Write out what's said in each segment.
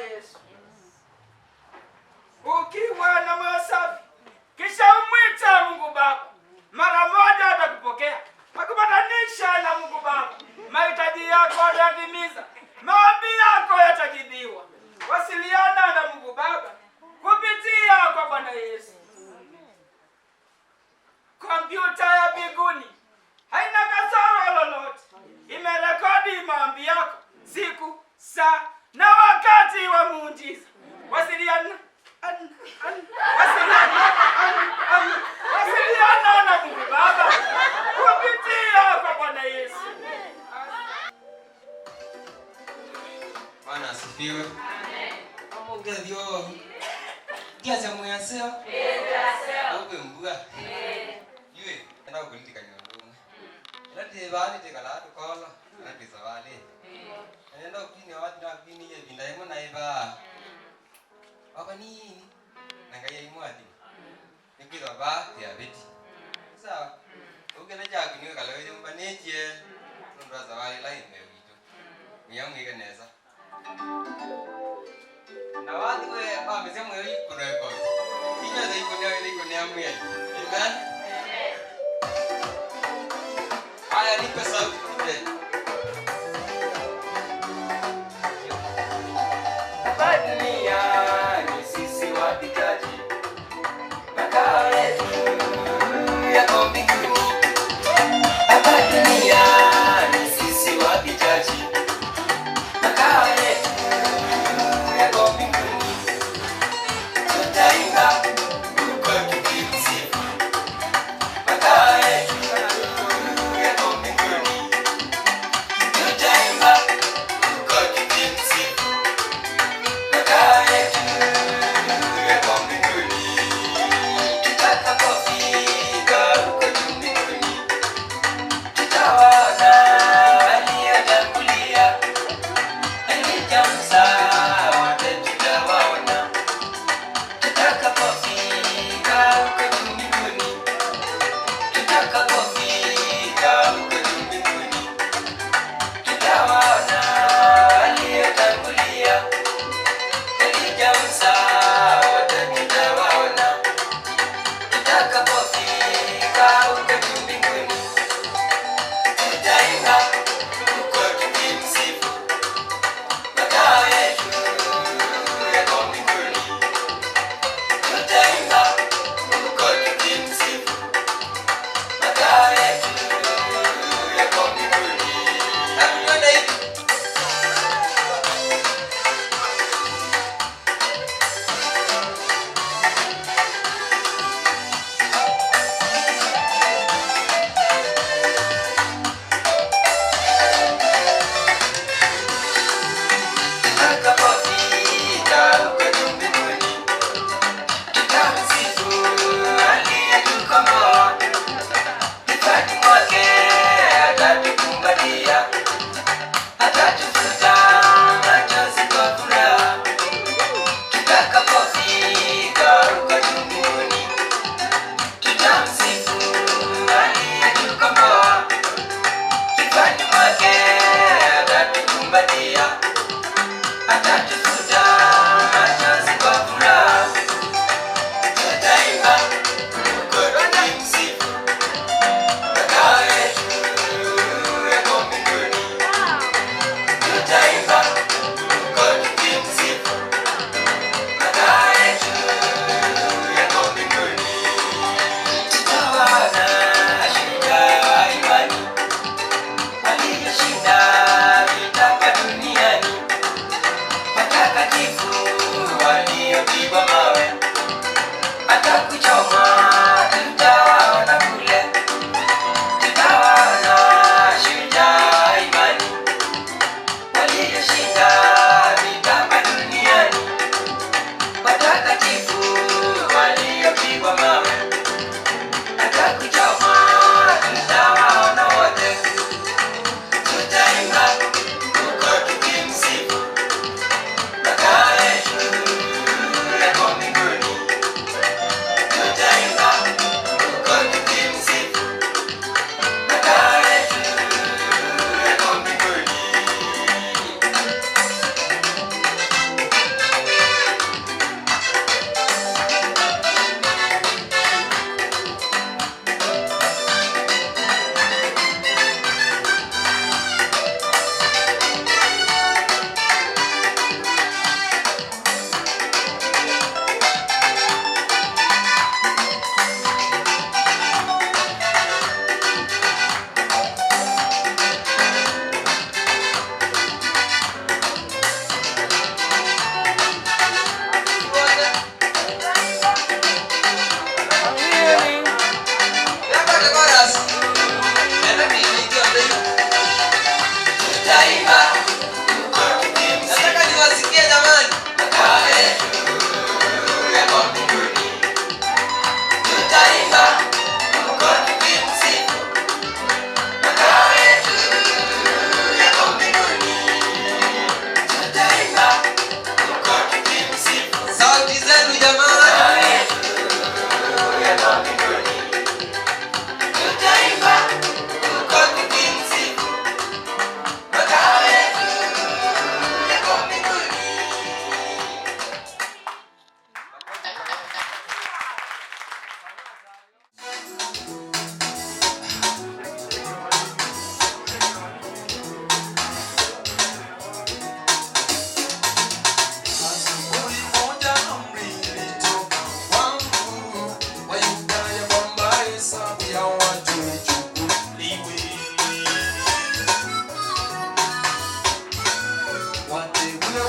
Yesu. Ukiwa na moyo safi, kisha umwita Mungu Baba, mara moja atakupokea, akupatanisha na Mungu Baba. Mahitaji yako atatimiza, maombi yako yatajibiwa. Wasiliana na Mungu Baba kupitia kwa Bwana Yesu. Kompyuta ya mbinguni haina kasoro lolote. Imerekodi maombi yako, siku, saa na wakati wa muujiza. Wasiliana na Mungu Baba kupitia kwa Bwana Yesu. Bwana asifiwe. Amen. Amongedio. Kiasi muyaseo? Yaseo. Obe mbua. Yue, enda kulitika nyondomo. Lati bali tekala tukola, lati zawali. Enda kini watu na kini ye bindaimo na iba. Baba nini? Nangaya imwadi. Nikira ba ya beti. Sawa. Ugena jagu ni kala wewe mbaneje. Ndo zawali la imewito. Miyangu ikaneza. Na watu we amesema yeye kuna record. Kinya za iko ni amu yake. Amen. Haya nipe sauti kidogo. Dunia ni sisi wapitaji, makao yetu yako mbinguni. Hapa dunia ni sisi wapitaji, makao yetu yako mbinguni. Tutaimba huko tukimsifu, makao yetu yako mbinguni. Tutaimba huko tukimsifu, makao yetu yako mbinguni. Tutakapofika huko mbinguni, tutawaona waliotangulia. Tutaimba huko tukimsifu, makao yetu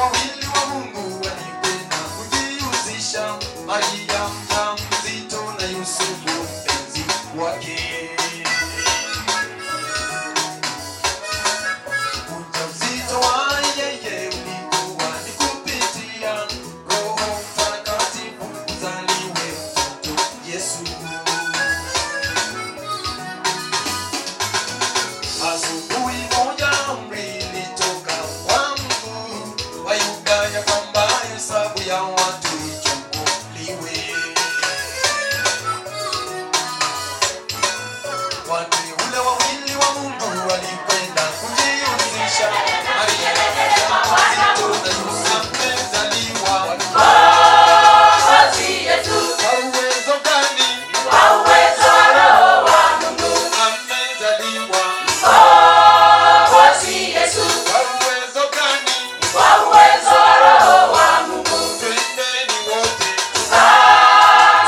wawili wa Mungu walikwenda kujihusisha, Maria mjamzito na Yusufu mpenzi wake. Ujauzito wa yeye ulikuwa ni kupitia Roho Mtakatifu kuzaliwe mtoto Yesu. Asubuhi moja amri ilitoka kwa Mungu wa Yuda ya kwamba hesabu ya watu ichukuliwe. Wateule wawili wa Mungu walikwenda kujihusisha, Maria mjamzito na Yusufu amezaliwa. Kwa uwezo gani? Kwa uwezo wa Roho wa Mungu Amezaliwa. Mwokozi Yesu. Kwa uwezo gani? Kwa uwezo wa Roho wa Mungu Twendeni wote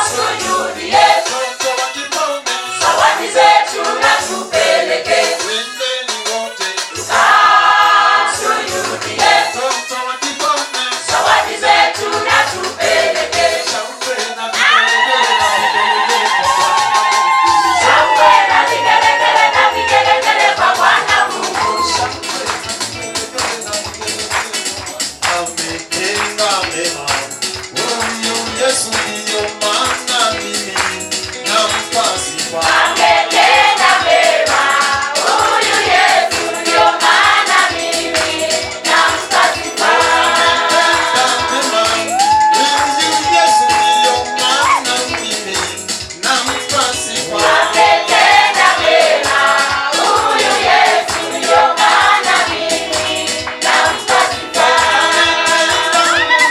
sujudie, mtoto wa kifalme. zawadi zetu na tupeleke, Twendeni wote sujudie, mtoto wa kifalme. zawadi zetu na tupeleke, Shangwe na vigelegele na vigelegele kwa Bwana Mungu. shangwe na vigelegele na vigelegele kwa Bwana Mungu. Ametenda mema huyu Yesu, ndiyo maana mimi nampa sifa. Ametenda mema huyu Yesu, ndio maana mimi nampa sifa. Ametenda mema huyu Yesu, ndiyo maana mimi nampa sifa. Ametenda mema huyu Yesu, ndio maana mimi nampa sifa. Ametenda mema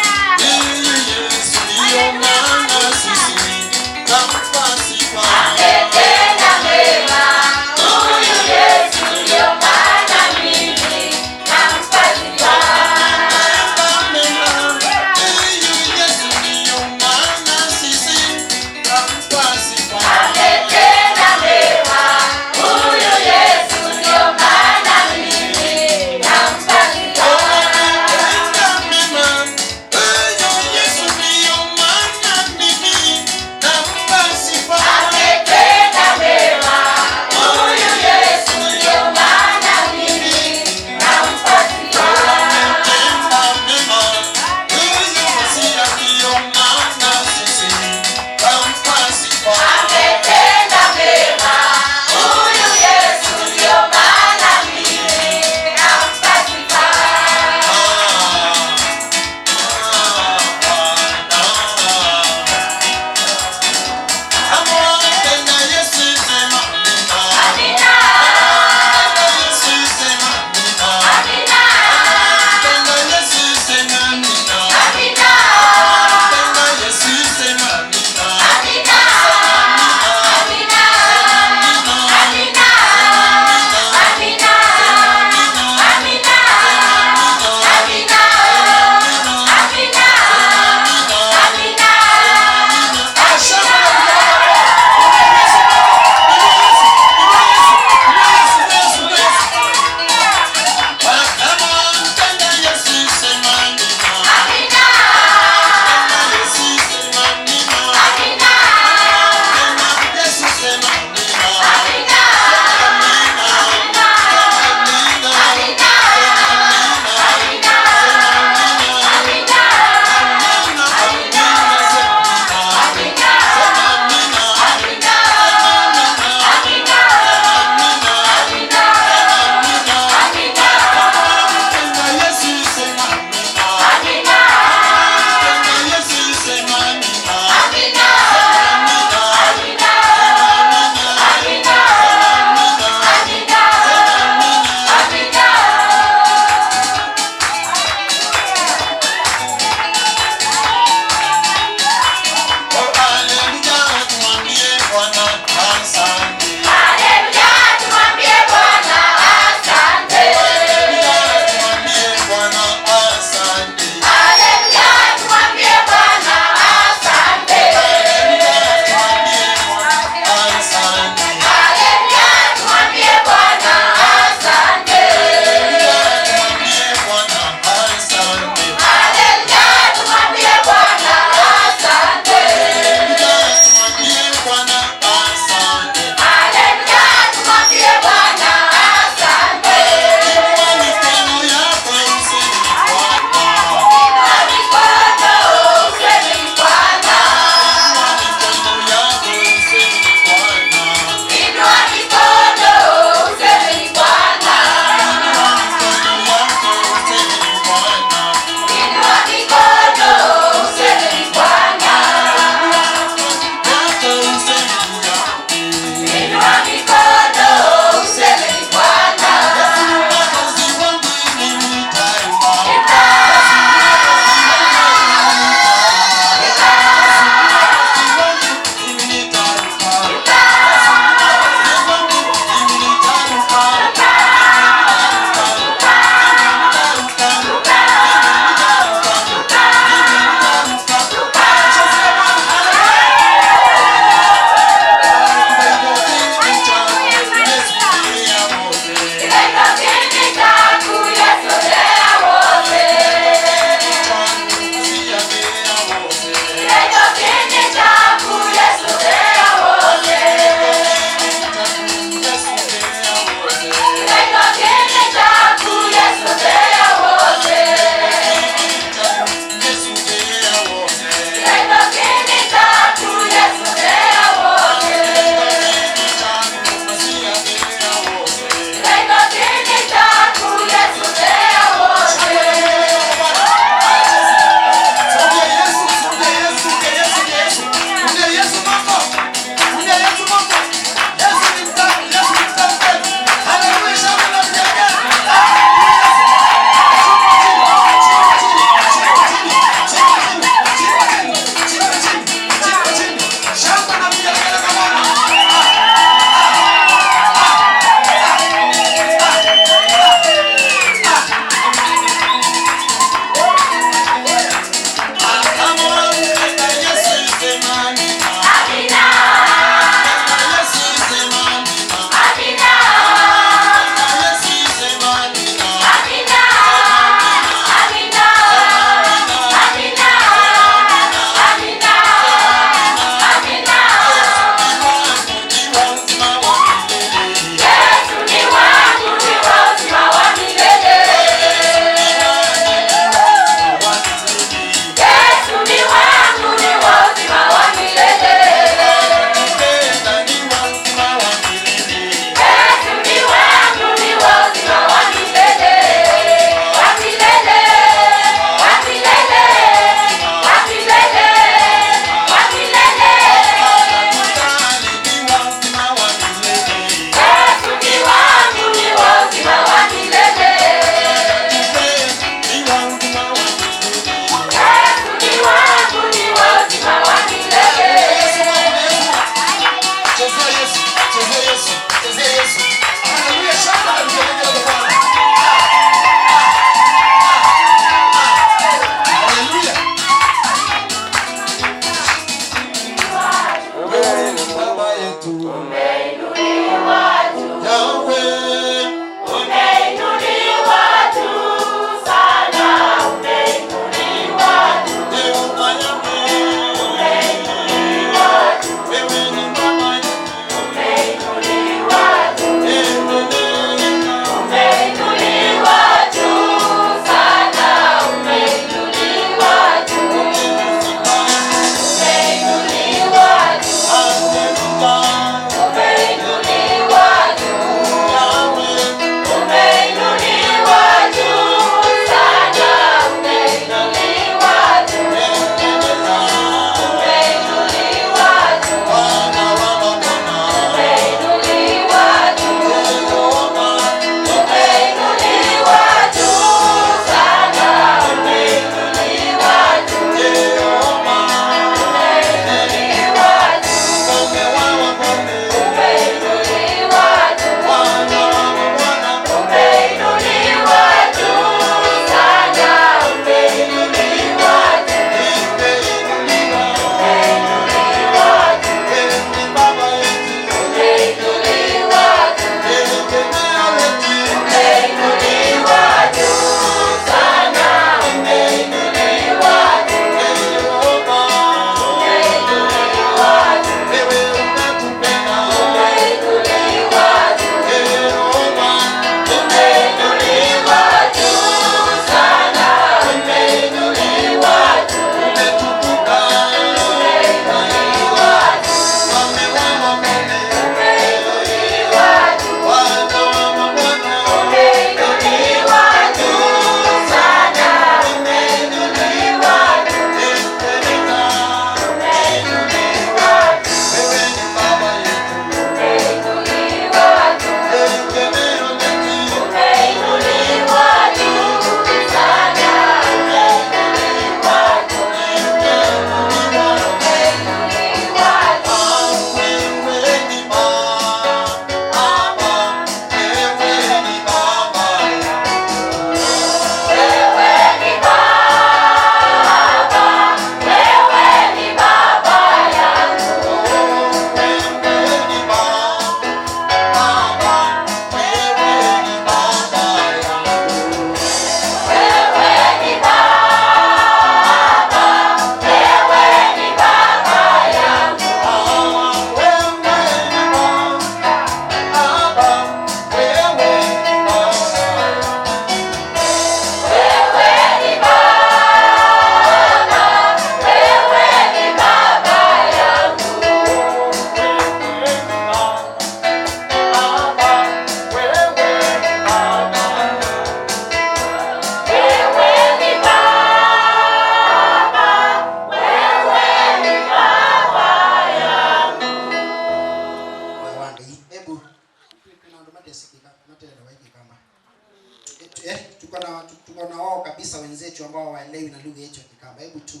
na lugha yetu ya Kikamba. Hebu tu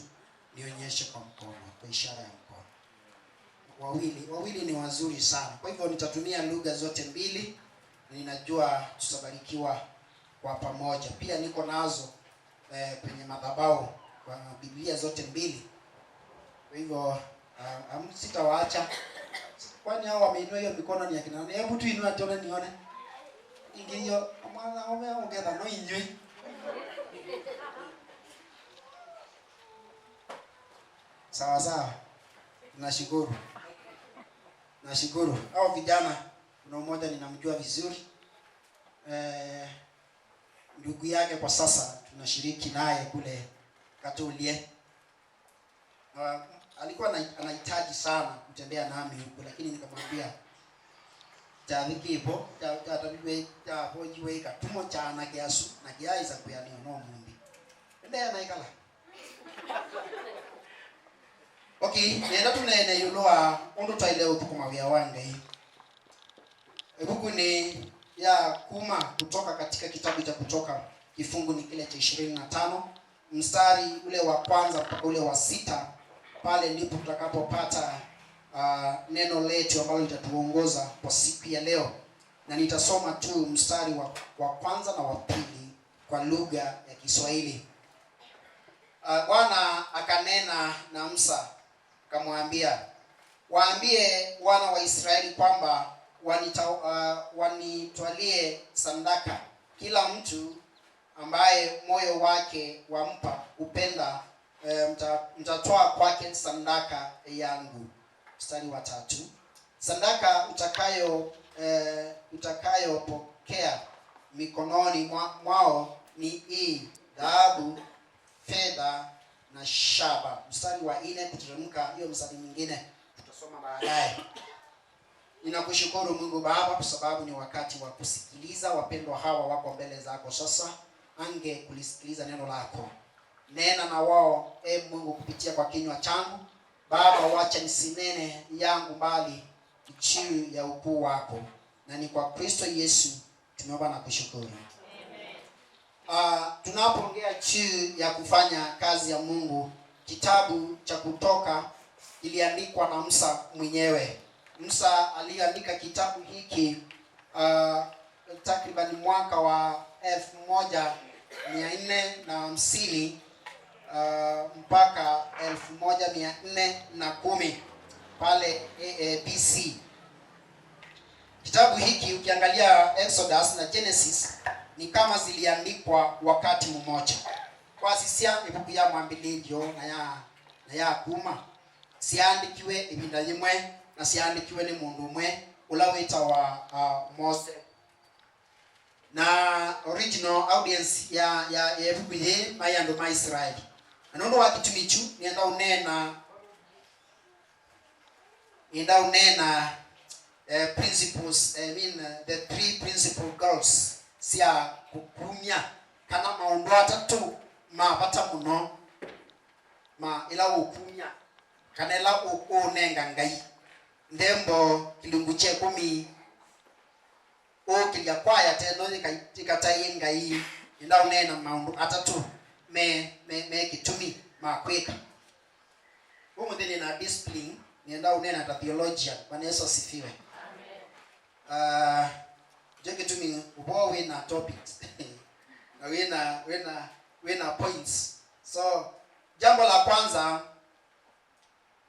nionyeshe kwa mkono, kwa ishara ya mkono. Wawili ni wazuri sana. Kwa hivyo nitatumia lugha zote mbili. Ninajua tutabarikiwa kwa pamoja. Pia niko nazo kwenye madhabahu kwa Biblia zote mbili. Kwa hivyo sitawaacha. Kwani hao wameinua hiyo mikono ni akina nani? Hebu tu inua tuone nione. Ingiyo mwana ongeza no inywe. Sawa sawa. Nashukuru. Hao vijana kuna mmoja ninamjua vizuri. Ndugu yake kwa sasa tunashiriki naye kule Katolie. Alikuwa anahitaji sana kutembea nami huko, lakini nikamwambia tavikipo hapo jiweka tumo chana kiasu na kiaiza kuyani no mumbi endea naikala. Okay, nenda tunene yuloa ondo taile ukuma vya wanga hii. Buku ni ya kuma kutoka katika kitabu cha Kutoka, kifungu ni kile cha 25 mstari ule wa kwanza mpaka ule wa 6. Pale ndipo tutakapopata neno letu ambalo litatuongoza kwa siku ya leo, na nitasoma tu mstari wa kwanza na wa pili kwa lugha ya Kiswahili. Bwana akanena na Musa akamwambia, waambie wana wa Israeli kwamba wanitwalie sadaka kila mtu ambaye moyo wake wampa upenda, mtatoa kwake sadaka yangu. Mstari wa 3. Sadaka utakayopokea mikononi mwao ni hii: dhahabu, fedha na shaba. Mstari wa 4 kuteremka, hiyo mstari mwingine tutasoma baadaye. Ninakushukuru Mungu Baba kwa sababu ni wakati wa kusikiliza. Wapendwa hawa wako mbele zako sasa, ange kulisikiliza neno lako. Nena na wao Mungu kupitia kwa kinywa changu. Baba, wacha nisinene yangu bali juu ya ukuu wako, na ni kwa Kristo Yesu tumeomba na kushukuru. Amen. Tunapoongea juu ya kufanya kazi ya Mungu, kitabu cha Kutoka iliandikwa na Musa mwenyewe. Musa aliandika kitabu hiki takriban mwaka wa 1450 mpaka 1410 pale BC. Kitabu hiki ukiangalia Exodus na Genesis ni kama ziliandikwa wakati mmoja. Kwa sisia ibuku ya mwambilio na ya kuma siandikiwe ibinda yimwe na siandikiwe ni mundu mwe ulawita wa Mose. Na original audience ya ibuku hii mayando ma Israeli. Anondo wakitumichu nienda unena principles, the 3 principal goals sia kukumya kana maundu atatu mabata muno ma ila ukumya kana ila unenga ngai ndembo kilungu che 10 o kilya kwaya teno ikataye ngai ila unena maundu atatu me kitumi makweka huko ndeni na discipline nienda unena ta theologia. Bwana Yesu asifiwe. Amen. Jenge tumi ubowe na topics na wena points. So jambo la kwanza,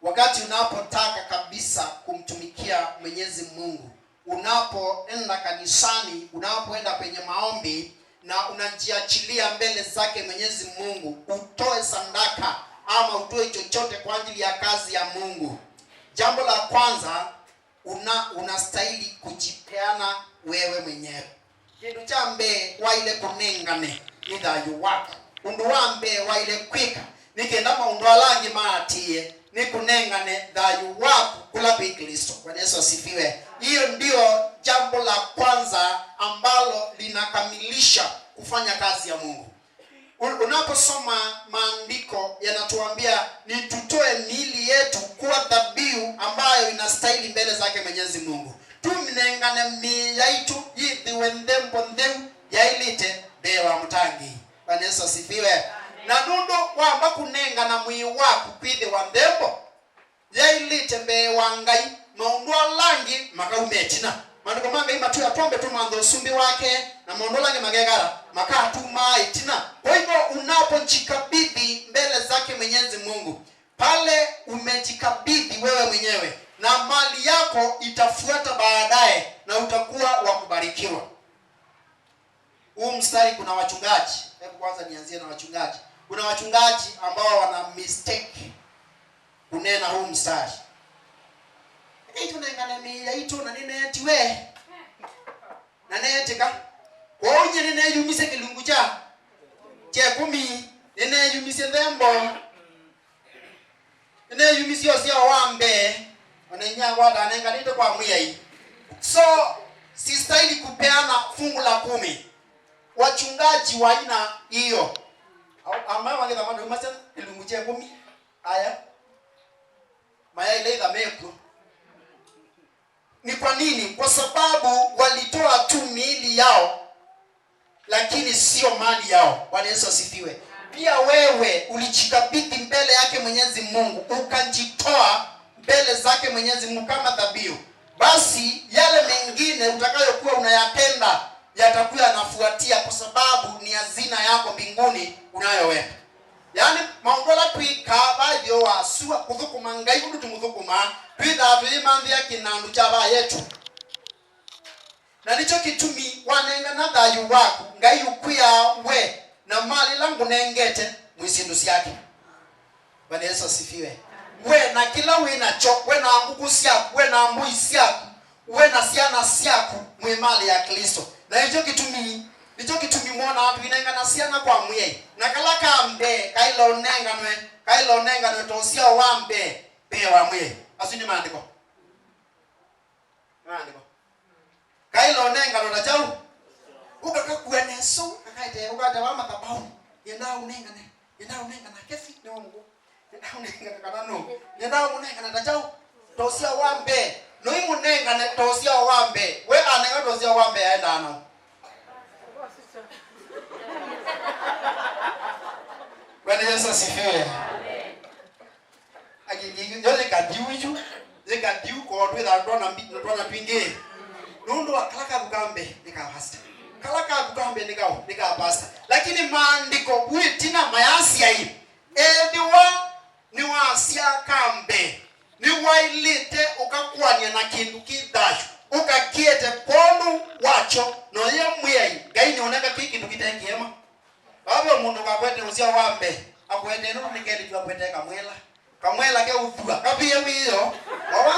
wakati unapotaka kabisa kumtumikia Mwenyezi Mungu, unapoenda kanisani, unapoenda kwenye maombi na unajiachilia mbele zake Mwenyezi Mungu, utoe sadaka ama utoe chochote kwa ajili ya kazi ya Mungu, jambo la kwanza unastahili kujipeana wewe mwenyewe. Kindu cha mbe wa ile kunengane ni thayu wako. Undu wa mbe wa ile kwika nikenda maundu alangi maatie ni kunengane thayu wako kula kwa Kristo. Bwana Yesu asifiwe. Hiyo ndio jambo la kwanza ambalo linakamilisha kufanya kazi ya Mungu. Unaposoma maandiko yanatuambia ni tutoe miili yetu kuwa dhabihu ambayo inastahili mbele zake Mwenyezi Mungu. Tumnengane miili yetu yithi wendembo ndem yailite dewa mtangi. Bwana Yesu asifiwe. na nundo wamba kunenga na mwi waku kwithe wa ndembo yailite mbe wangai maundu alangi makaumetina maandiko manga imatu ya tombe tu mando sumbi wake na maundu alangi magegara makatuma itina. Kwa hivyo unapojikabidhi mbele zake Mwenyezi Mungu, pale umejikabidhi wewe mwenyewe na mali yako itafuata baadaye na utakuwa wa kubarikiwa. Huu mstari kuna wachungaji. Hebu kwanza nianzie na wachungaji. Kuna wachungaji ambao wana mistake kunena huu mstari. Ito nengana mia ito na nene we. Na netika. Kwa unye nene yumise kilungu cha. Je kumi nene yumise ndembo. Nene yumise osia wambe. Wanenya wada nenga nito kwa mia hii. So sistahili kupeana fungu la 10. Wachungaji wa aina hiyo ambao wangeza mwana umasa ilunguche 10 aya maya ile dhameko. Ni kwa nini? Kwa sababu walitoa tu miili yao lakini sio mali yao. Bwana Yesu asifiwe. Pia wewe ulijikabidhi mbele yake Mwenyezi Mungu, ukajitoa mbele zake Mwenyezi Mungu kama dhabihu. Basi yale mengine utakayokuwa unayatenda yatakuwa yanafuatia, kwa sababu ni hazina yako mbinguni unayoweka. Yani maongola tuikaba dio wasua kuthukuma ngai kundu tumuthukuma twitha tuimambia kinandu cha ba yetu. Na nicho kitumi wanenga na thayu waku ngai ukwia we na mali langu nengete mwisindu siake. Bwana Yesu asifiwe. We na kila we na chok we na nguku siaku we na mbui siaku we na siana siaku mwe mali ya Kristo. Na hicho kitumi mwana watu inenga na siana kwa mwe. Na kalaka mbe kailo nenga nwe tosia wambe be wa mwe. Asini maandiko. Maandiko. Kailo nenga ndo tajau. Ukakakueneso kakaite ukata wa matabau. Yenda unenga na kefi ni Mungu. Yenda unenga kana no. Yenda unenga na tajau. Tosia wambe. No imunenga na tosia wambe. We anenga tosia wambe aenda ano. Bwana Yesu asifiwe. Amen. Agigi yole kadiuju, zekadiu ko twetha ndona pinge. Nundo akalaka bukambe nikapasta. Kalaka bukambe nikapasta. Lakini maandiko bwitina mayasia hii. Ediwa ni wasia kambe. Ni wailite ukakwania na kindu kidashu. Ukakiete ponu wacho no ye mwei gaini oneka kindu kitengiema. Baba mundu kakwete usia wambe akwete no nikeli tu akwete kamwela ke uthua kabiye wiyo baba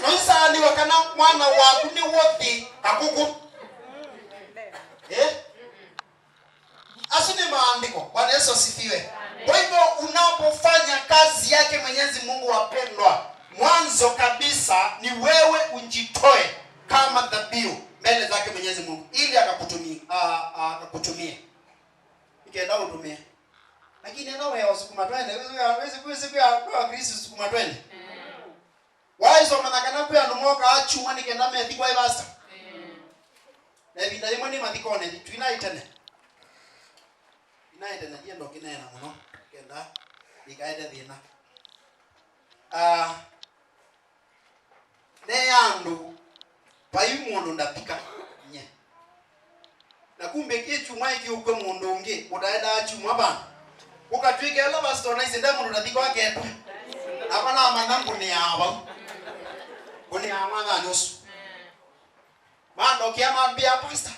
no sani wakana mwana waku ni wothi akuku asini maandiko. Bwana Yesu asifiwe. Kwa hivyo unapofanya kazi yake Mwenyezi Mungu, wapendwa, mwanzo kabisa ni wewe unjitoe kama dhabihu mbele zake Mwenyezi Mungu ili akakutumie. Ikienda utumie. Lakini ndio wewe usukuma twende, wewe siku ya kwa Kristo usukuma twende. Waizo manakana kwa numoka achuma nikenda methi kwa ibasa. Na binda yemo ni mathikone tuinaitene. Inaitene ndiye ndo kinena muno. Kenda ikaenda thina. Ne yandu payu mundu ndapika nye. Na kumbe kichuma iki ukwe mundu ungi utaenda achuma bana. Ukatwike ala bastona isenda mundu ndapika wake. Abana manangu ni aba. Kuni amana nusu. Mando kiamambia pastor.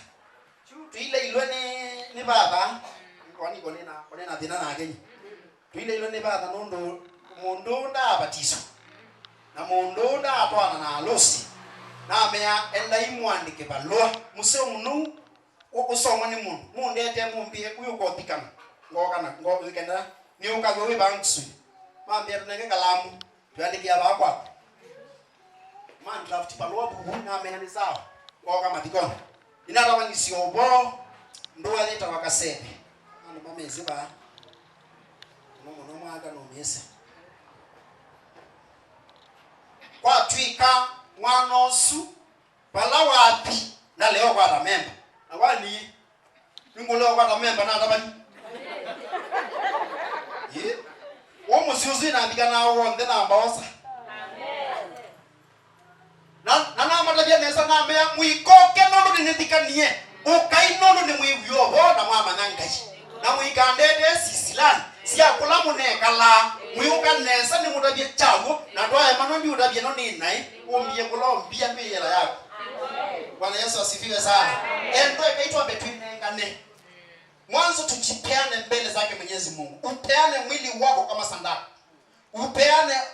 Tuile ilwe ni baba. Kwani konena thina na agenyi. Tuile ilwe ni baba nondo mundu ndabatizo. Na mundu ndatwana na alosi. Na mea enda imwandike balua museo munu usoma ni mundu. Mundu ete mumbie uyuko thikana. Ngoka zikenda ni ukagwe banksu. Mambia tunenge kalamu. Tuandike abakwa. Man draft balua bubu na mea ni sawa. Ngoka matikona. Inarawa ni siobo ndo aleta wakasebe. Ano mamezi ba. Nomo mwaga no mese. Kwa twika mwanosu pala wapi na leo kwa member. Na wani ningo leo kwa member na tabani. siuzi na bigana wonde na mbosa na matabia nesa na mea mwikoke nono ninethikanie ukai nono ni mwivyo na mama nangai na mwikandede sisilani sia kula munekala mwiuka nesa ni mutabia chawo na toa mano ndi utabia no ni nai umbie kula umbia mbiyela yako. Bwana Yesu asifiwe sana. Endo ikaitwa betwinengane. Mwanzo tujipeane mbele zake Mwenyezi Mungu. Upeane mwili wako kama sadaka.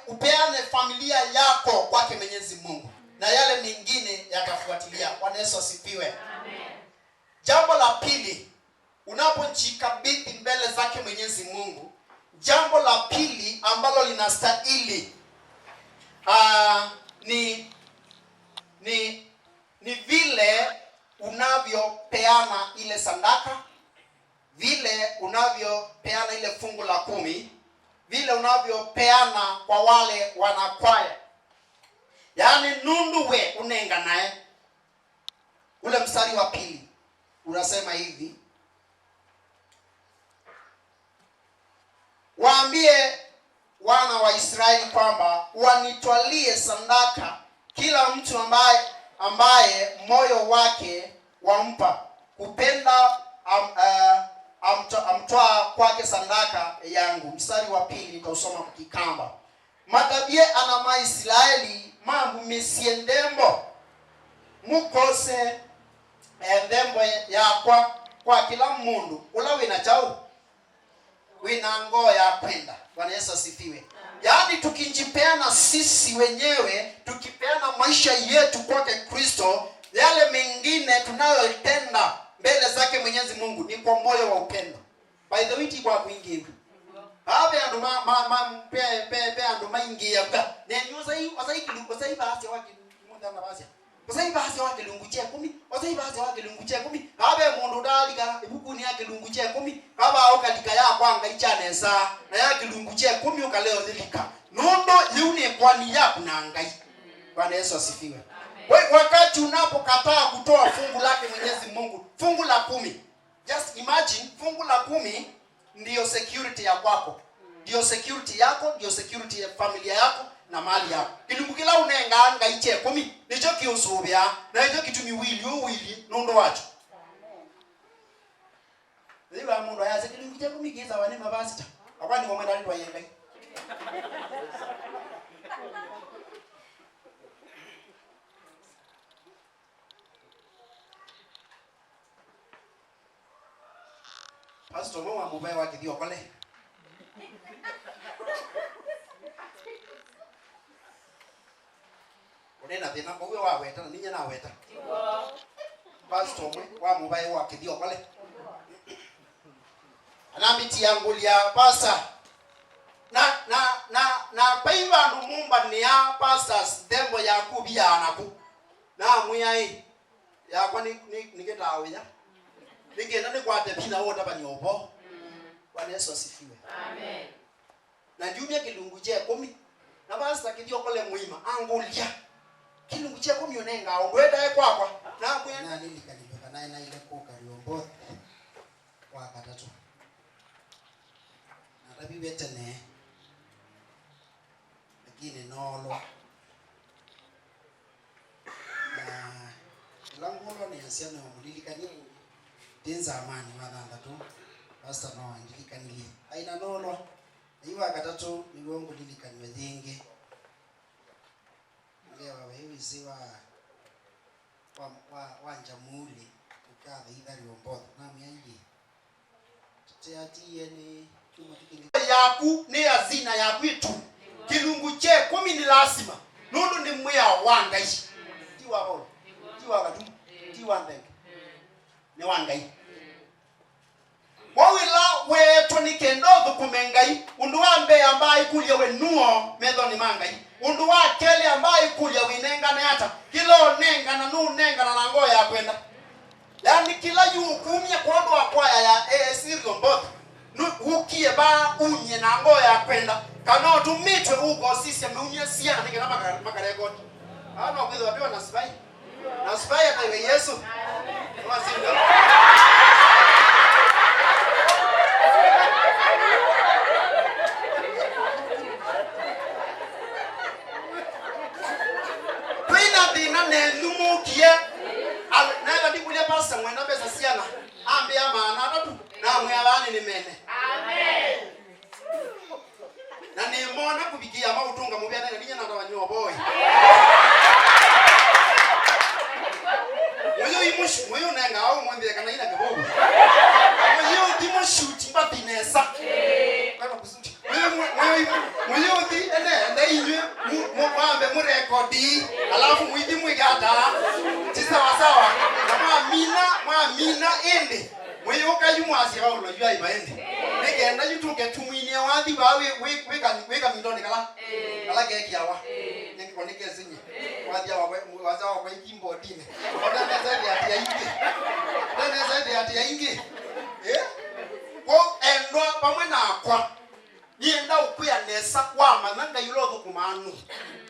Upeane familia yako kwake Mwenyezi Mungu. Na yale mengine yatafuatilia. Bwana Yesu asifiwe. Amen. Jambo la pili, unapojikabidhi mbele zake Mwenyezi Mungu, jambo la pili ambalo linastahili ni vile unavyopeana ile sadaka, vile unavyopeana ile fungu la 10, vile unavyopeana kwa wale wanakwaya. Yaani nundu we unenga naye. Ule mstari wa pili unasema hivi: waambie wana wa Israeli kwamba wanitwalie sadaka kila mtu ambaye moyo wake wampa kupenda amtoa kwake sadaka yangu. Mstari wa pili nitausoma kwa Kikamba. Matabie ana Maisraeli mambu mesiendembo mukose endembo yakwa kwa kila mundu ula wina chao wina ngoo ya kwenda. Bwana Yesu asifiwe. Yaani tukijipeana sisi wenyewe, tukipeana maisha yetu kwake Kristo, yale mengine tunayotenda mbele zake Mwenyezi Mungu ni kwa moyo wa upendo. By the way, kwa kuingia habe ando pe ando maingia kwa nenyuza hii wasai basi wake munda na basi wasai basi wake lunguchia 10 wasai basi wake lunguchia 10 habe mundu dalika ibuku ni yake lunguchia 10 haba au kalika ya kwanga ichanesa na yake lunguchia 10 ukaleo zilika nondo yuni kwani yako na ngai. Bwana Yesu asifiwe. Wakati unapokataa kutoa fungu lake Mwenyezi Mungu, fungu la 10, just imagine fungu la 10 ndio security ya kwako, ndio security yako, ndio security ya familia yako na mali yako. Kilungu kila unenga anga iche 10 nicho kiusubya na hicho kitumi wili nondo wacho. Ndiba mundu ayaze kilungu cha 10 kiza wane mabasi ta akwani kwa mwenda ndwa yenga. Pastor mwa mubaya wake dio kole. Unena thina kwa wa weta ninya na weta. Pastor mwa mubaya wake dio kole. Anamiti yangulia pastor. Na paiva ndo mumba ni ya pastors dembo ya kubia anaku. Na muyai ya kwani niketa awenya. Ningena ni kwa tepina wote bani obo. Bwana Yesu asifiwe. Amen. Na jumia kilungu cha 10 na basta kidio kole muima angulia kilungu cha 10 onenga ondweda kwakwa na bwana nini kanibeka naye na ile koka rehoboth kwa katatu na tabi betene lakini nolo na langulo ni asiana umulilikania tenza amani wadanda tu basta no andilikanili aina nolo iwa katatu ni wongo lilikaniwe dhingi ngewa wewe siwa wa njamuli ukadha idari rehoboth na miangi teatie ni yaku ni azina ya kwitu kilungu che 10 ni lazima nundu ni mwea wanga ishi tiwa bolo tiwa katu tiwa ndenge ni wanga ishi wawila wetu ni kendodhu kumengai undu wa mbe ambaye kulia wenuo medho ni mangai undu wa kele ambaye kulia winenga na hata kilo nenga na nu nenga na nango ya kwenda yani kila yu kumia kwa ndo wa kwaya ya rehoboth ukie ba unye na ngo ya kwenda kana tumitwe uko sisi ameunye sia na ngena makarekodi ana kwizo wapiwa na spai atawe Yesu amen. mwana kubikia mautunga mubyana linya na tawanyo boy moyo nenga au mwambie kana ina kebogo moyo dimo shoot babinesa kana kusuti moyo di ene inye mwambe mu rekodi alafu muidi mwigata tisa wasawa na mina ende moyo kayu mwasi ba ulo jua ibaende negenda yutuke tumwine wathi bawe weka mindoni kala keki yawa nyengi konike zinyi wathi waza kwa ikimbo dine odana zaidi ya ingi ko endwa pamwe na akwa nienda ukuya nesa wa mananga yulotho kumanu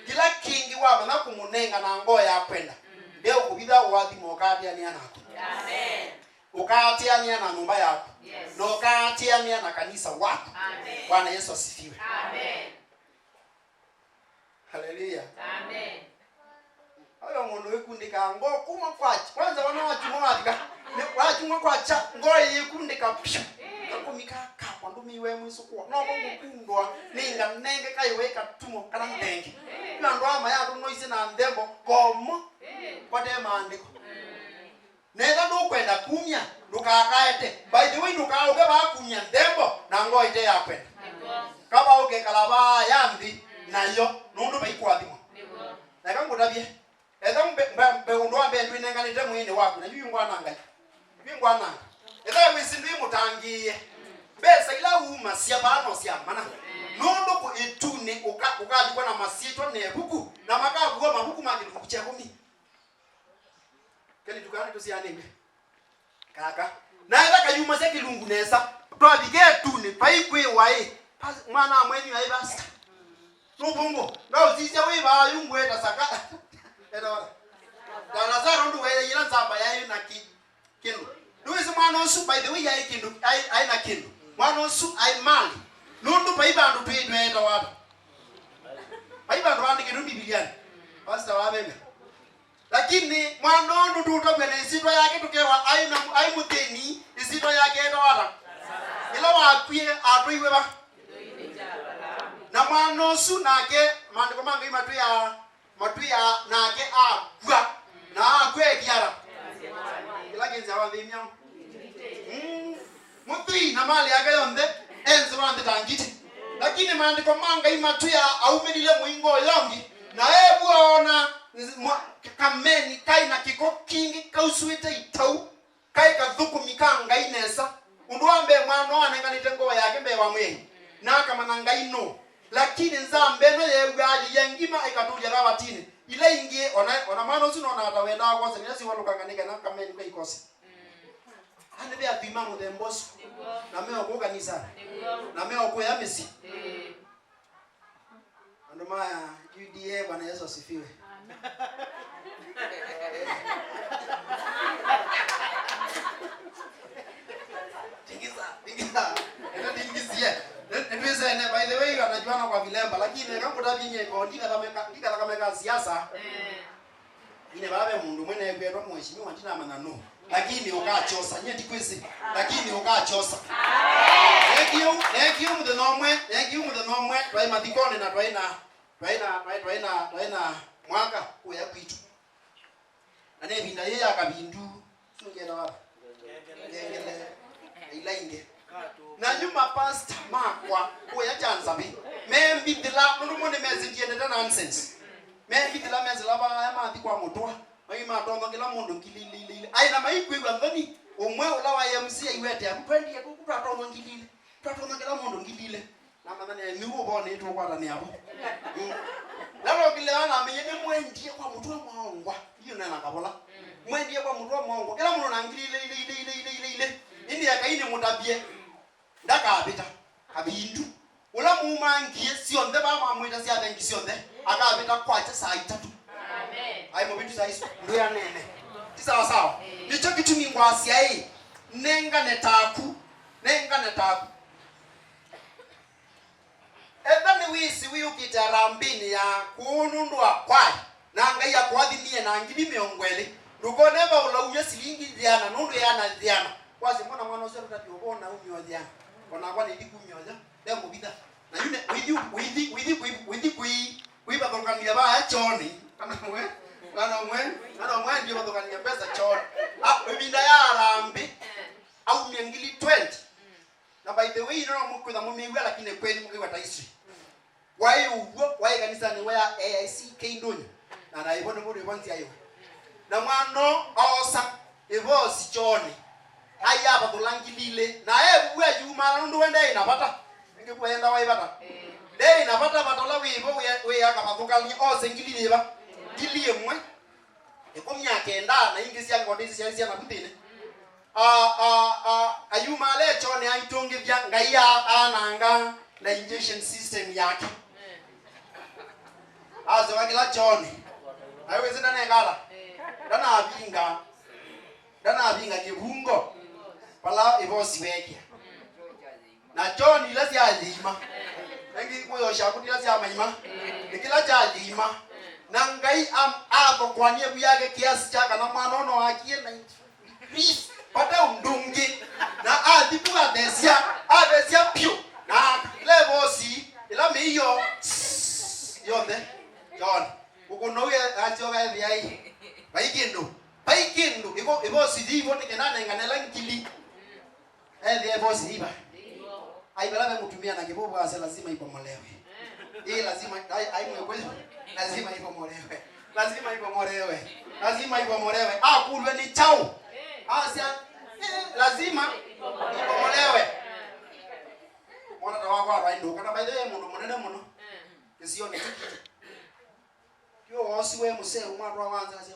kila kingi wa mana kumunenga na ngoya akwenda leo kubida wathi mokatia ni anako amen ukatiania na nyumba yako na ukatiania na kanisa wako. Amen. Bwana Yesu asifiwe. Amen. Haleluya. Amen. Hayo mundu wekundika ngo kuma kwachi kwanza wana wachuma wathika ne wachuma kwacha ngoi yekundika kumika kwa ndumi we mwiso kwa no kundwa ninga nenge kaiweka tumo kana ndenge ndo ama ya ndo noise na ndembo komo kwa tema andiko nenda ndo kwenda kumya ndukakaete by the way ndukauke ba kumya ndembo na ngo ite yakwenda kaba uke kalaba yambi nayo nundu baikwathimo na kangu tabie etha mbe undwa mbe ndwi nenga nite mwini waku na yuyu ngwana ngai etha wisindu imutangie besa ila uma sia bano sia mana nundu ku itune ukalikwa na masito ne buku na makavu wa mabuku magilu kuchekumi kali tukana tusianenge kaka na enda kayuma se kilungu nesa twabige tune paikwe wae mwana amwenyu ayi basta nubungo na usije we ba yungu eta saka era dana zaro ndu we yina nzamba yayi na kindu duwezi mwana osu by the way yayi kindu ai na kindu mwana osu ai mali nundu paibandu twidwe eta wapi paibandu andi kindu bibiliani basta wabeme lakini mwanondu tutobele isitwa yake tukewa ai muteni isitwa yake etawara ila wakwie atoiwe ba na mwanosu nake mandiko mangi matuya nake akwa na akwe kiara ila kinza wa dhimya mutui na mali yake yonde enzi wande tangiti lakini mandiko mangi matuya aumenile muingo yongi na ebu ona kameni kai na kiko kingi kausuite itau kai kathuku mikanga inesa undwambe mwana anenganite ngo yake mbe wa mwe na kama na ngai no lakini nzambe no yegali yengima ikatuja rawatini ile ingie ona mwana usino na atawenda kwa sababu nasi walukanganika na kameni kai kosi ande bia bima mu thembos na meo ko kanisa na meo ko ya mesi ando maya UDA Bwana Yesu asifiwe. Tingiza. Ndio ene by the way anajuana kwa vilemba lakini kama tabinye kwa ndika kama siasa. Ine babe mundu mwene yebero mheshimiwa ntina manano. Lakini ukachosa nyeti kwisi. Lakini ukachosa. Thank you muthe nomwe twa mathikone na twaina mwaka uya kwitu na nebinda ye yakabindu sungera wapi ngengele ilainge na nyuma pastor makwa uya chanzabi membi dila mundu mezi ndiende nonsense membi dila mezi laba amathi kwa mutwa mai matongo kila mundu ngililile aina maikwigwa ndoni umwe ulawa MC iwete akupendie kukutongo ngilile twatongo kila mundu ngilile na madhani ni uo bone itu kwa ndani hapo lalo kilewana amenye mwendie kwa mtu wa maongwa hiyo na nakabola mwendie kwa mtu wa maongwa kila mtu nangilile ile indi akaine mutabie ndaka abita abindu ula mumangie sio ndeba mamwita sia bengi sio nde akabita kwacha saa 3 amen ai mobitu saa hizo ndio ya nene sawa nicho kitu mingwasia hii nenga netaku Edani wisi wiyukitarambini ya kuunundwa kwai na ngai ya kwathimie na ngili miongwele rukoneva ula uye silingi dhiana nundu yana dhiana kwasi mbona mwana usiru tati ubona umyo dhiana wana kwa niliku umyo dhiana leo mubida na yune withi choni ana mwe ndio watokania pesa choni ibinda ya rambi au miangili 20 na by the way mukutha mumiwe lakini kweli mukiwa taisi wai ugo wai kanisa ni waya AIC Kindonyo na naibone muri bonzi ayo na mwano osa evosi choni aya batulangilile na ebuwe juma ndu wende inapata ngikwenda waibata dei inapata batola wibo we yakabathukalni ose ngilile gilie mwe ekomya kenda na ingisi yangodisi yansi na kutine ayuma le choni aitonge bya ngaya ananga na injection system yake azo wakila choni aiweze ndane ngala dana abinga kibungo pala ibosi weke na choni lazi alima ngi kuyo shakuti lazi amaima nikila cha alima na ngai apo kwanye buyake kiasi chaka na mwana ono akie na increase pata undungi na adipua desia pio na lebosi ila miyo yonde John ukonoye achoga biai baikindo ibosi divo nikenana nganela nkili bosi diva aibala mutumia na kibobo ase lazima ipomolewe lazima kweli lazima ipomolewe kulwe ni chao asia lazima ipomolewe mwana tawa kwa ndo kana baide mundu munene muno kisio ni kio wasiwe musee mwana wa wanza ase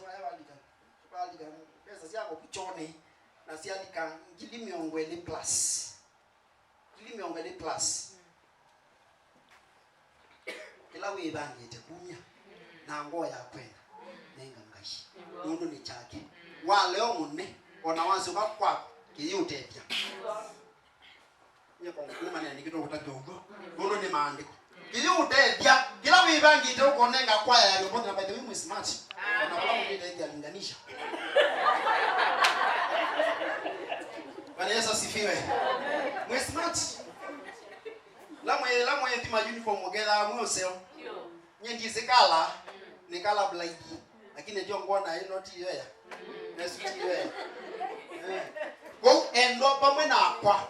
balika pesa zako kichoni na sialika ngili miongwele plus kila wibangite kumya na ngoya kwenda nenga ngashi mundu ni chake wale omune ona wanzo bakwa kiyutetia nyako kuma nani kitu kutadogo mundu ni maandiko kiyutetia kila wibangite uko nenga kwa ya yobote na by the way smart na kama mtu ndio alinganisha Bwana Yesu asifiwe. Mwe smart. La mwe tima uniform ogera mwoseo. Nyendi sekala ni kala black. Lakini ndio ngona ino ti yoya. Yesu ti yoya. Go endo pamwe na kwa.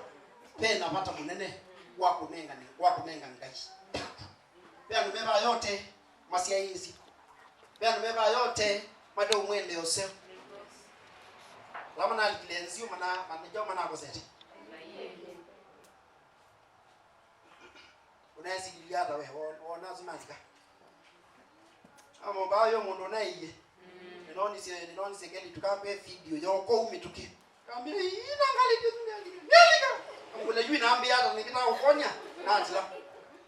Pena pata munene wa kunenga ngai. Pia nimeba yote masia hizi. Pia nimeba yote mado mwende yoseo. Lama na kilenzio mana kozeti. Unaweza iliada wewe ona zimazika. Amo bayo mundu na iye. Ninoni sekeli tukape video yoko umituki. Kambi ina ngali kitungali. Ngalika. Ngule juu naambia hata nikita ukonya na atila.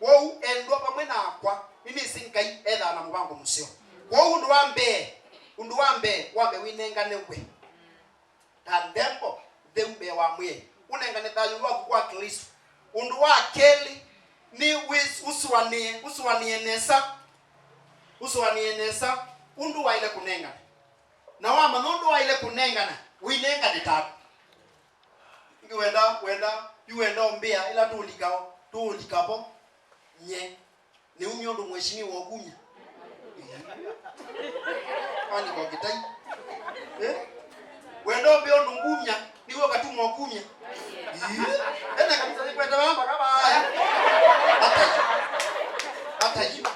Wo endwa pamwe na kwa mimi sinkai edha na mubango musio. Wo undu wambe winenga newe. Tandembo dembe wa mwe unengane tayo wa kwa Kristo undu wa keli ni uswanie nesa undu wa ile kunenga na wa manundu wa ile kunenga na winenga ditabu wenda ombea ila tulikapo nye ni umyondo mheshimiwa wa kunya ani kwa kitai wendo byo ndungumya niwe katumwa okumya ena kabisa ni kwenda bamba kama haya hata hiyo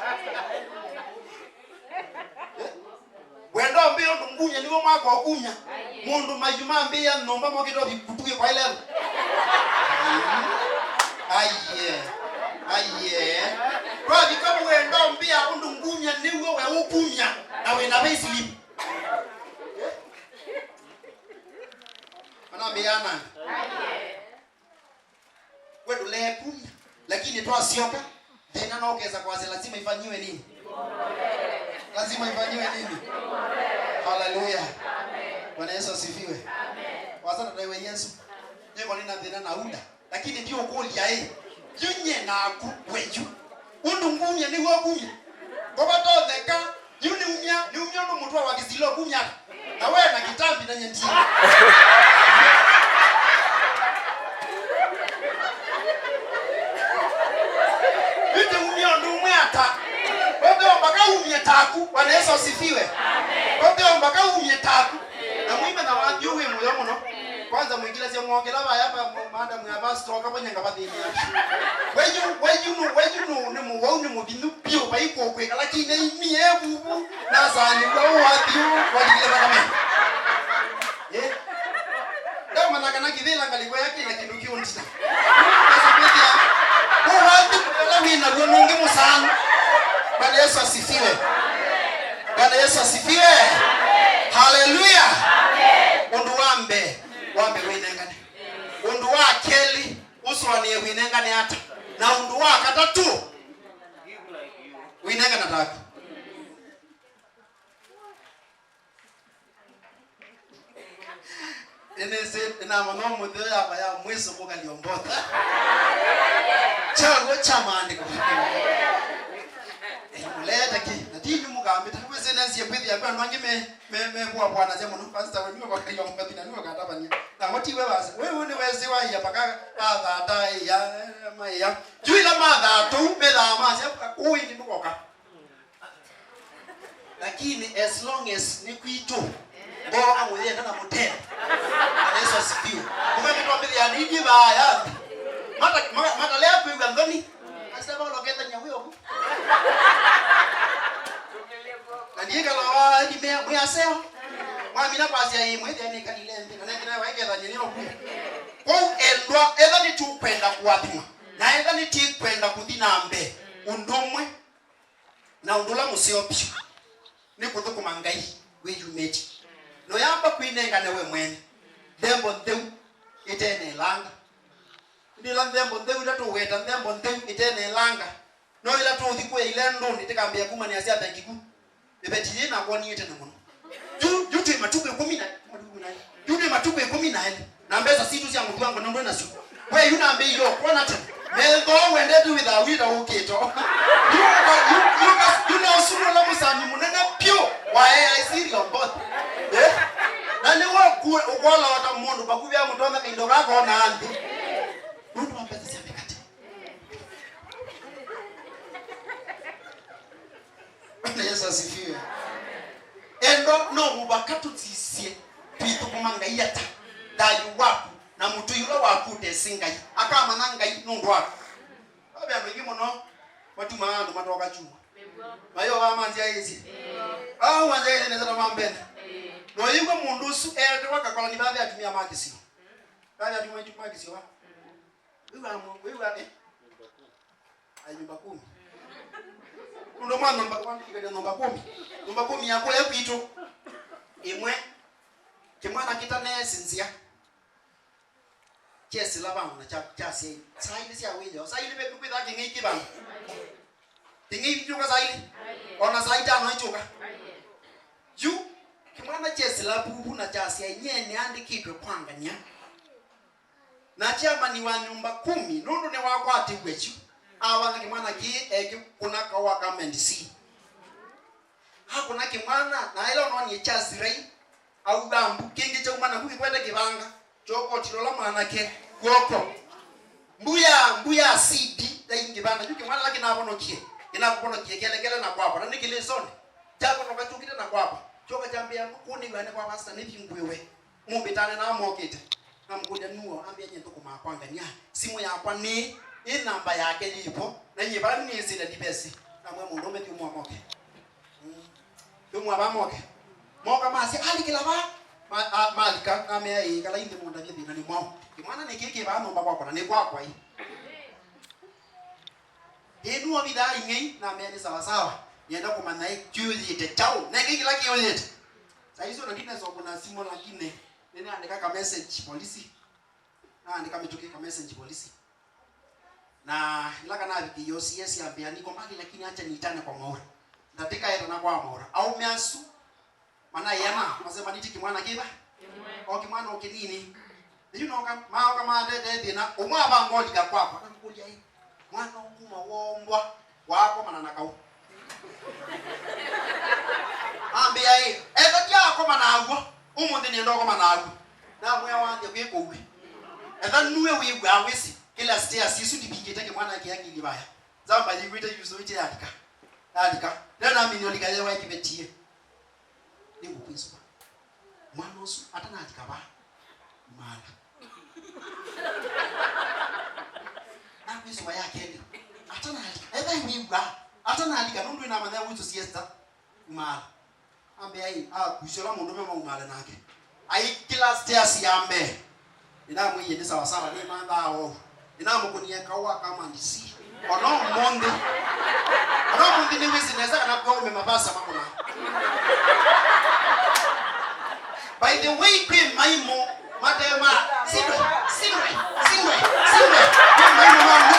wendo byo ndungunya niwe mwako okumya mundu majuma mbia nomba mokito bikutuke kwa ile aye kwa bikabu wendo mbia ndungunya niwe we okumya na we na basilimu Biana. Wewe lepu lakini toa sioka tena naongeza kwa lazima ifanyiwe nini? Lazima ifanyiwe nini? Haleluya. Amen. Bwana Yesu asifiwe. Amen. Wasana na Yesu. Yego nina thina na uda lakini ndio kulia yunye na akweju. Undu ngumya ni wogumya. Ngoba totheka yuni umya ni umya ndo mutwa wa kizilo kumya. Na wewe na kitambi na nyendi. Ite umya ndo umya ta. Wewe mbaka mpaka umie taku. Bwana Yesu asifiwe. Amen. Kote mpaka umie taku. Na muime na wanju we moyo muno. Kwanza mwingine sio mwongela ba hapa madam ya basi toka banya ngabadhi ni. Weju ni muwoni mubinu pio ba iko kweka lakini mie bubu na zani wa wadio wadigile bana. Ndio maana kana kivela ngaliko yake na kindu kionti. Sasa pia kwa watu la mina gononge musana. Bwana Yesu asifiwe. Amen. Bwana Yesu asifiwe. Amen. Haleluya. Amen. Undu wambe winengane. Undu wa keli uswani winengane hata. Na undu wa katatu winengane tatu. Enese na mama mudhe hapa ya mweso boga liombota. Chango chamani kwa. Leta ki natini mugambe takwese nansi yepethi ya bwana wange me bwana zemo no pastor we niwe kwa mukati na niwe kataba ni na ngoti we basi wewe ni wezi wa ya paka ata ya maya juila madha tu bela masi kuindi mukoka lakini as long as ni kuito bo amuye kana mutera Yesu asifiwe kumbe mtu ya nini baya mata leo kwa ngani asema loketa nyawe ndiye kala ni me aseo mwami na kwasi ya imwe ya nika nilembe na ngina waike za nyinyo kwa endwa edha ni tu kwenda kuwapima na edha ni ti kwenda kuthina mbe undumwe na undula musiopio ni kuthuku mangai we you made no yamba kuinenga newe mwene thembo ndeu itene langa ndila thembo ndeu ila tu weta thembo ndeu itene langa no ila tu thikwe ile ndo nitikambia kuma ni asia tangiku bebetiye na kwani yete na muno jutu matuko 10 jutu matuko 10 na mbeza situ cia mtu wangu ndo na sio we yuna mbe yo kona te melgo wende tu with a wida ukito you know sunu la musani munene pio wa I see on both na ni wa kuola wata mundu bakuvya mtu ame ndo gako na andi mundu mpesa sia mekati Bwana Yesu asifiwe. Endo no mubakatu tisie twito kumanga yata dayu waku na mutu yule waku tesingai akama nangai nundu waku abya mengi muno watu maando matoka chuma mayo wa manzia hizi wanza ile neza mambene no yingo mundu su ete wakakola ni baadhi atumia magisi baadhi atumia magisi wa wewe nyumba 10 ndo mwana namba 10 namba 10 yako ya pito imwe kimwana kitane sinzia chesi labangu na chasi saili sia wewe saili be kupita kingi kibana tingi bituka saili ona saita no ichuka ju kimwana chesi labu na chasi yenyene andikitwe kwanganya na chama ni wa nyumba 10 nondo ne wakwati gwechu awa kimwana ki kuna kawa kama ndisi hakuna kimwana na ile unaoni chasi rai au gambu kingi cha mwana huyu kwenda kibanga choko tilola mwana ke goko mbuya cd daingi bana juke mwana lakini hapo kie inapono kie kele na kwapa na nikile zone jako nokachukita na kwapa choka chambia kuni bane kwa pastor ni pingwewe mumbitane na mokete amkuja nuo ambia nyento kuma kwanga nya simu yakwa ni namba yake lipo na nyibani ni zile dibesi na mwe mundu meti mwamoke bamoke moka masi ali kila ba malika amea kala inde munda nyebi na ni mwao kimwana ni kike ba nomba kwako na ni kwako hii enu abida ingei na amea ni sawa sawa nienda kwa naye juliete chao na kike laki yote sasa hizo na dina soko na simu lakini nene andika ka message polisi na andika mituki ka message polisi na ilaka na viki yosi yes ya bia niko mbali lakini acha niitane kwa maura ndatika yeta na kwa maura au miasu maana yana nasema niti kimwana kiba au kimwana ukinini you know kama dede na umwa ngoli ka kwako nakuja hii mwana ukuma wombwa wako manana kau ambia hii eka yako manago umundi ni ndoko manago na mwe wanje kwiko uwe eka nuwe wiwe awisi kila stia sisu dipikite ke mwana yake libaya zamba jikwita yuso ite yakika alika tena mimi nolika leo ikibetie ni mkwizo mwana osu atana alika ba mala na kwizo wa yake ndio atana alika eba miwa atana alika nundu ina manaya wizo siesta mala ambe ai kuishola mundu mema umala nake ai kila stairs yambe ina mwiye ni sawa sawa ni manda ao ina mukunie kawa kama ndisi ono monde ni wizi neza kana kwa umemabasa mamona. By the way kwe maimo madema simwe maimo mambo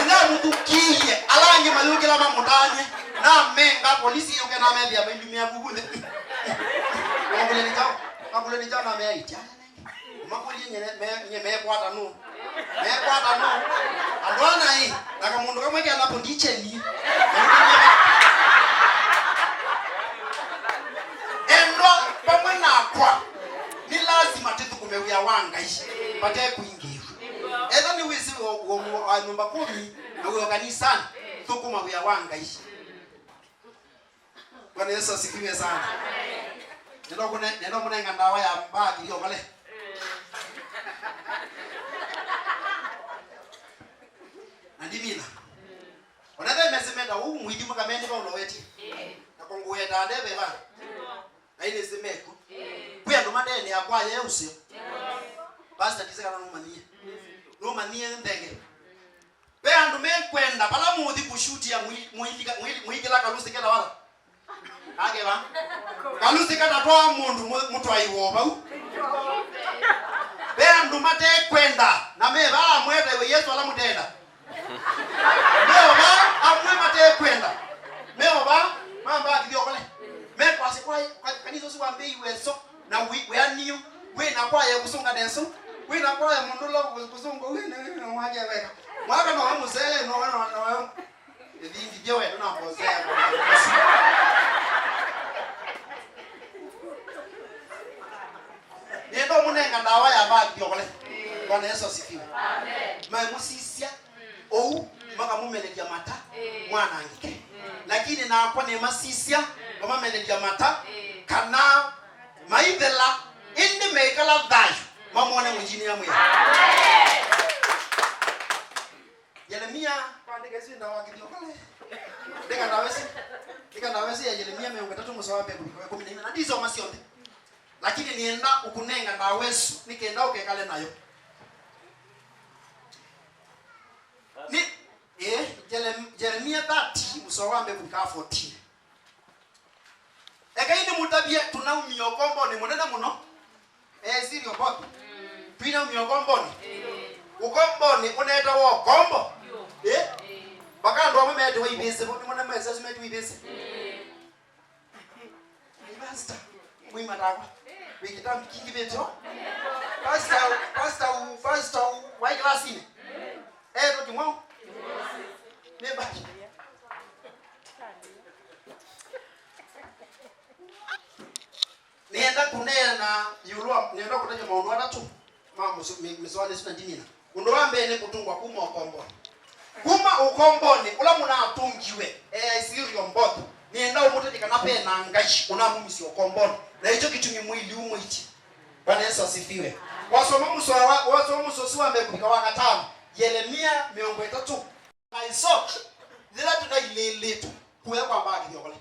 ina mutukie alanye malugela mamudanye na menga polisi yoke na media bendumia bugule Mabule ni jana meaita. Mabule nye mekwata no. Andwana hii. Naka mundu kama kia napo ndicheni. Endo pamwe na kwa. Ni lazima titu kumewia wanga ishi. Pate kuingiru. Eza ni wisi wa nyumba 10 na uyo kanisani. Tukuma wia wanga ishi. Bwana Yesu asifiwe sana. Neno mwenenga ndawa ya mbagi hiyo kale. Andimina. Onathe mesemeta huu mwidi mkamende kwa uloweti. Na kongueta ndebe bana. Aine semeko. Kuya ndo madeni yakwa yeusio. Pastor kiseka no manie ndege. Bea ndo mekwenda pala muthi kushuti ya mwili la kalusi kela wala. Age ba. Kalusi kata toa mtu aiwo ba. Bea ndo mate kwenda na meba mwete we Yesu ala mutenda. Meo ba amwe mate kwenda. Meo ba mamba kidio kale. Me kwasi kwa kanisa si wambe iweso na we aniu we na kwa ya kusunga denso. We na kwa ya mundulo kusunga we na mwaje weka. Mwaka no muzee no. Ndindi jewe ndo na mbozea. Nendo munenga ndawa ya bagi yokole. Bwana Yesu asifiwe. Amen. Mamusisia ou maka mumeleja mata mwana angike. Lakini na kwa ne masisia mama meleja mata kana maidela indi mekala dash mamone mujini ya mwe. Amen. Yeremia pandike si ndawa kidiyokole. Dika ndawesi ya Yeremia 3 mstari wa 14 na ndizo masionde. Lakini nienda ukunenga na wesu nikaenda ukekale nayo ni Jeremia 30 msawambe kuka 14 ekaini mutabie tunaumia okombo ni munene muno sirio boto tunaumia okombo ni ukombo ni uneta wo kombo bakando wamete waibese bo mwana mesa simete waibese basta mwima takwa wikitambi kingi beto pastor why class in ro kimwa neba nienda kunena na yulwa nienda kutaja maondo atatu mama mswali sina dimina undo wambe ne kutungwa kuma ukomboni ula muna atungiwe sirio mboto nienda umute dikanape na ngashi una mumisi ukomboni na hicho kitu ni mwili umwichi. Bwana Yesu asifiwe. Wasoma msosi wambe kubika wakatano Yeremia 3 isok zila tunailele tu kuya kwa bagi yokole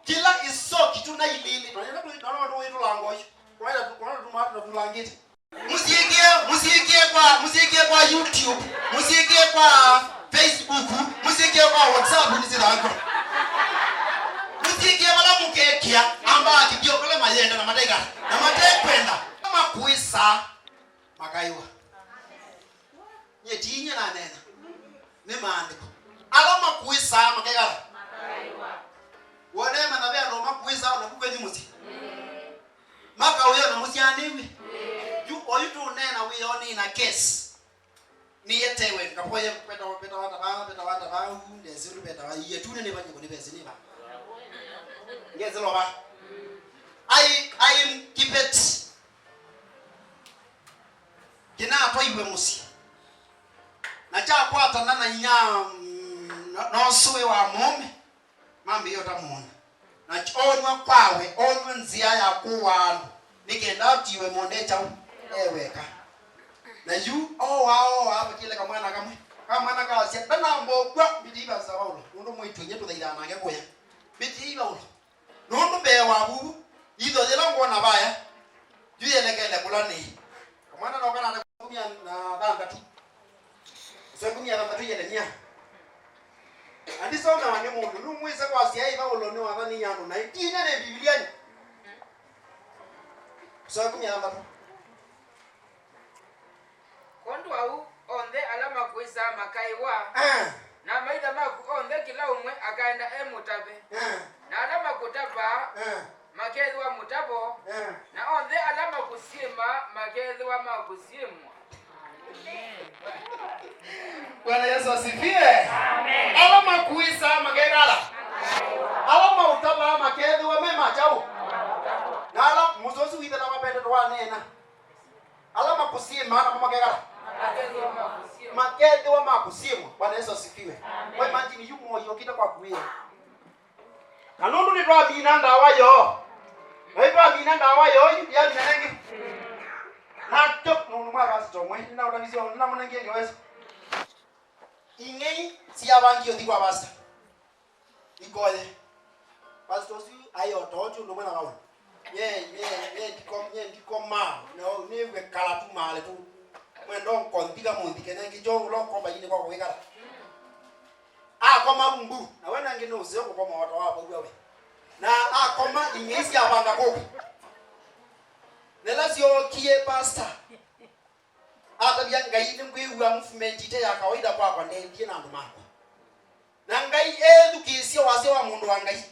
kila isok tunailele tunaona watu wetu langojo kwa tulangiti musikie kwa YouTube musikie kwa Facebook musikie kwa WhatsApp nizilako musikie wala mukekia amba akibiyokole mayenda na madega na matekwenda kama kuisa makaiwa nyetinya na nena ne maandiko alama kuisa makaiwa wone manabia no makuisa na kubeni musi maka uyo na musi aniwi you oyitu nena we oni na case ni yetewe kapoye peta wata ba ndezulu peta wa yetune ne banye kuni bese ni ba ngezelo ba I am kipet kina ato iwe musi na cha kwata na nya no suwe wa mume mambi yo tamuona na onwa kwawe onwa nzia ya kuwandu nikenda tiwe mondecha eweka na yu wao abakile kamwana kamwe kamwana kasia dana mbogwa bidiba za baulo ndo mwitunye tuthaira nake kuya bidiba ulo ndo be wabu ido dela ngona baya yuyelekele kulani kamwana no kana kumia na danga tu so kumia danga tu yelenya andisoma wani mundu numwise kwa sia baulo ni wadhani yanu na itine ne biblia ni so kumia danga tu kondu au onde alama kuisa makaiwa na maida maku onde kila umwe akaenda emutabe na alama kutaba makedwa mutabo na onde alama kusima makedwa makusimwa. Bwana Yesu asifiwe. Amen. Alama kuisa magegala. Alama utaba makedwa mema chao. Na alama muzozi wita na mapende twa nena. Alama kusima na magegala. Makedwa makusimwa. Bwana Yesu asifiwe. Wewe imagine yumo yokita kwa kuia. Kanundu ni twa binanda wayo. Wewe binanda wayo ya binanenge. Hato nunuma basitomwe na utanisi na munenge ngeweza. Ingei si abangi odikwa basta. Ikole. Pastosi ayo tocho ndo mwana wao. Ye ndikoma no niwe kala tu male tu. Mwendo kontiga mundike nengi jo ulo komba yini kwa kuwekala. Koma mbu na wena ngine uzeo kwa watu wao wewe. Na koma ingesi abanga koko. Nelasio kie pastor. Ata ngai ngwiwa movement ya kawaida kwa ndendie na ndo mako. Na ngai edukisio wase wa mundu wa ngai.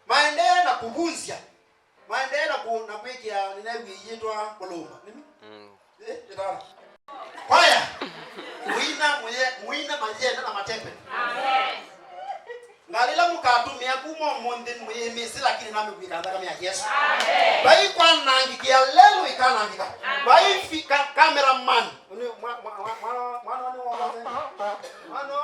Maendeleo na kubunzia. Maendeleo na kuwekea ninawi yetwa kolomba. Nini? Jetara. Haya. Muina majenda na matembe. Amen. Ngalila mukatumia kumo monde mwemesi lakini nami kuikanda kama ya Yesu. Amen. Bai kwa nangikia lelo ikanangika. Bai fika cameraman. Mano